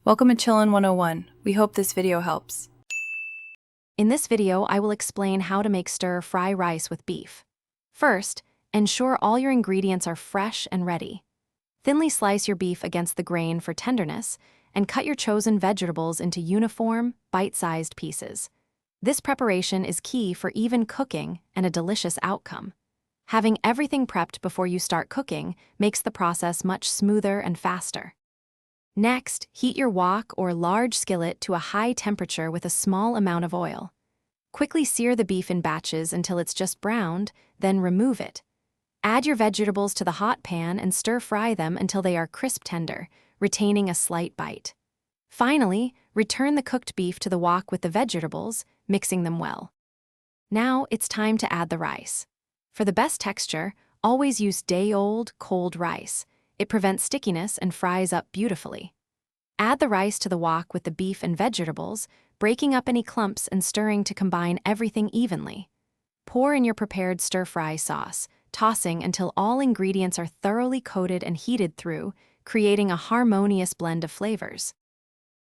Welcome to Chillin' 101. We hope this video helps. In this video, I will explain how to make stir-fry rice with beef. First, ensure all your ingredients are fresh and ready. Thinly slice your beef against the grain for tenderness, and cut your chosen vegetables into uniform, bite-sized pieces. This preparation is key for even cooking and a delicious outcome. Having everything prepped before you start cooking makes the process much smoother and faster. Next, heat your wok or large skillet to a high temperature with a small amount of oil. Quickly sear the beef in batches until it's just browned, then remove it. Add your vegetables to the hot pan and stir-fry them until they are crisp tender, retaining a slight bite. Finally, return the cooked beef to the wok with the vegetables, mixing them well. Now it's time to add the rice. For the best texture, always use day-old, cold rice. It prevents stickiness and fries up beautifully. Add the rice to the wok with the beef and vegetables, breaking up any clumps and stirring to combine everything evenly. Pour in your prepared stir-fry sauce, tossing until all ingredients are thoroughly coated and heated through, creating a harmonious blend of flavors.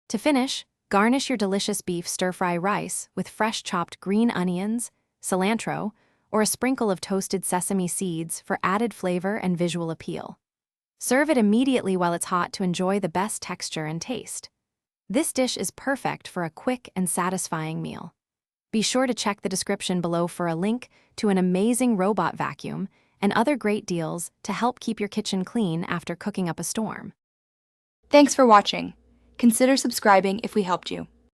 To finish, garnish your delicious beef stir-fry rice with fresh chopped green onions, cilantro, or a sprinkle of toasted sesame seeds for added flavor and visual appeal. Serve it immediately while it's hot to enjoy the best texture and taste. This dish is perfect for a quick and satisfying meal. Be sure to check the description below for a link to an amazing robot vacuum and other great deals to help keep your kitchen clean after cooking up a storm. Thanks for watching. Consider subscribing if we helped you.